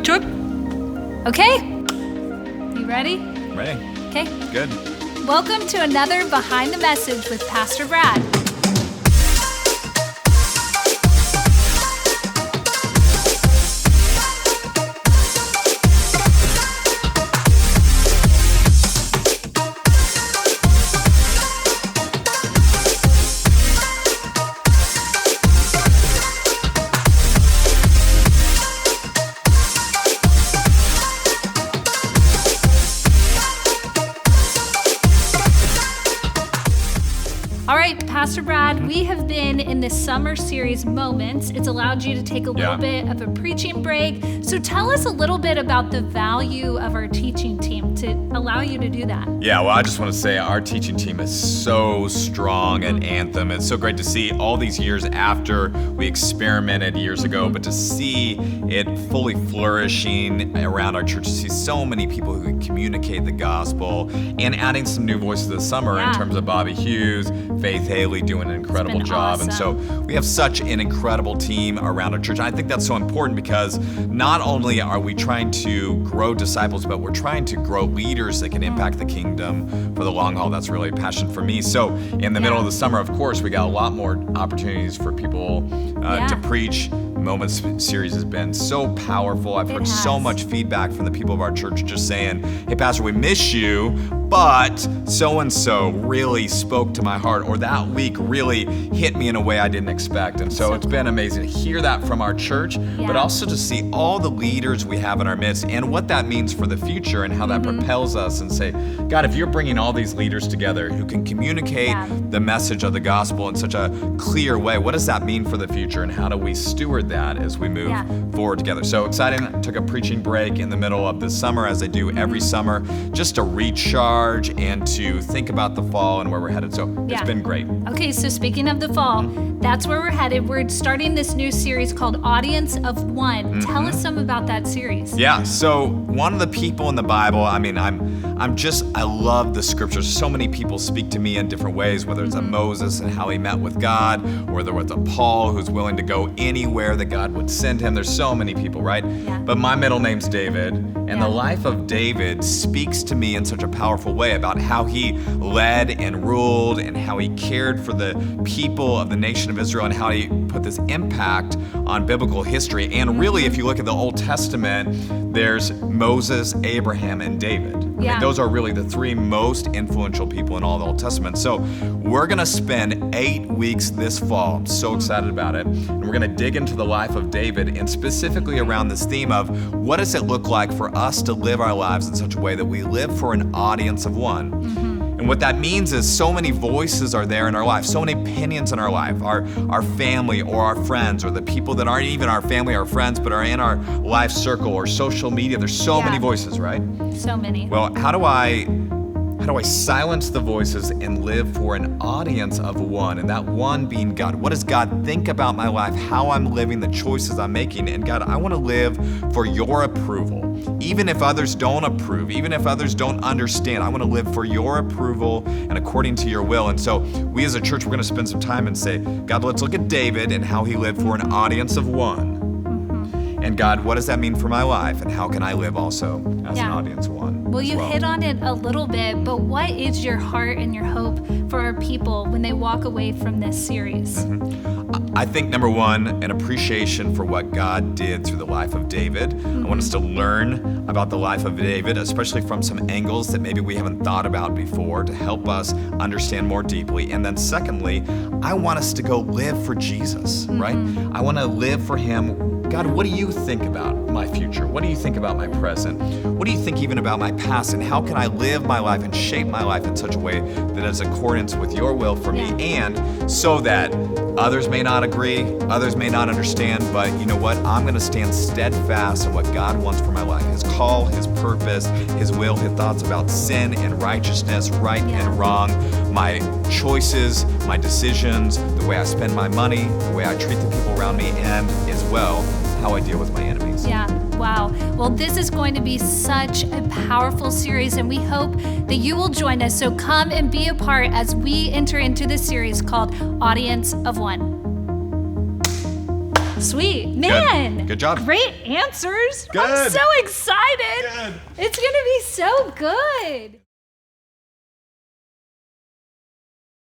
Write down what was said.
Trip. Okay. You ready? Ready. Okay. Good. Welcome to another Behind the Message with Pastor Brad. All right, Pastor Brad, we have been in this summer series, Moments. It's allowed you to take a little bit of a preaching break. So tell us a little bit about the value of our teaching team to allow you to do that. Yeah, well, I just want to say our teaching team is so strong at Anthem. It's so great to see all these years after we experimented years ago, but to see it fully flourishing around our church, to see so many people who can communicate the gospel and adding some new voices this summer in terms of Bobby Hughes, Faith Haley doing an incredible job. Awesome. And so we have such an incredible team around our church. I think that's so important because not only are we trying to grow disciples, but we're trying to grow leaders that can impact the kingdom for the long haul. That's really a passion for me. So in the middle of the summer, of course, we got a lot more opportunities for people to preach. Moments series has been so powerful. I've heard so much feedback from the people of our church just saying, hey, Pastor, we miss you, but so-and-so really spoke to my heart, or that week really hit me in a way I didn't expect. And so it's been amazing to hear that from our church, but also to see all the leaders we have in our midst and what that means for the future and how that propels us and say, God, if you're bringing all these leaders together who can communicate the message of the gospel in such a clear way, what does that mean for the future and how do we steward that as we move forward together? So exciting. I took a preaching break in the middle of the summer, as I do every summer, just to recharge and to think about the fall and where we're headed. So it's been great. Okay, so speaking of the fall, that's where we're headed. We're starting this new series called Audience of One. Tell us some about that series. Yeah, so one of the people in the Bible, I mean, I love the scriptures. So many people speak to me in different ways, whether it's a Moses and how he met with God, or whether it's a Paul who's willing to go anywhere that God would send him. There's so many people, right? Yeah. But my middle name's David, and the life of David speaks to me in such a powerful way about how he led and ruled and how he cared for the people of the nation of Israel and how he put this impact on biblical history. And really, if you look at the Old Testament, there's Moses, Abraham, and David. I mean, those are really the three most influential people in all the Old Testament. So we're going to spend 8 weeks this fall. I'm so excited about it. And we're going to dig into the life of David and specifically around this theme of what does it look like for us to live our lives in such a way that we live for an audience of one. And what that means is so many voices are there in our life, so many opinions in our life, our family or our friends or the people that aren't even our family or friends but are in our life circle or social media. There's so many voices, right? So many. Well, how do I silence the voices and live for an audience of one, and that one being God? What does God think about my life, how I'm living, the choices I'm making? And God, I want to live for your approval. Even if others don't approve, even if others don't understand, I want to live for your approval and according to your will. And so we as a church, we're going to spend some time and say, God, let's look at David and how he lived for an audience of one. And God, what does that mean for my life? And how can I live also as an audience of one? Well, you hit on it a little bit, but what is your heart and your hope for our people when they walk away from this series? I think, number one, an appreciation for what God did through the life of David. I want us to learn about the life of David, especially from some angles that maybe we haven't thought about before to help us understand more deeply. And then secondly, I want us to go live for Jesus, right? I want to live for him. God, what do you think about my future? What do you think about my present? What do you think even about my past? And how can I live my life and shape my life in such a way that is accordance with your will for me, and so that others may not agree, others may not understand, but you know what? I'm going to stand steadfast in what God wants for my life, his call, his purpose, his will, his thoughts about sin and righteousness, right and wrong, my choices, my decisions, the way I spend my money, the way I treat the people around me, and as well, how I deal with my enemies. Yeah, wow. Well, this is going to be such a powerful series, and we hope that you will join us. So come and be a part as we enter into this series called Audience of One. Sweet. Man. Good job. Great answers. I'm Good. so excited. Good. It's going to be so good.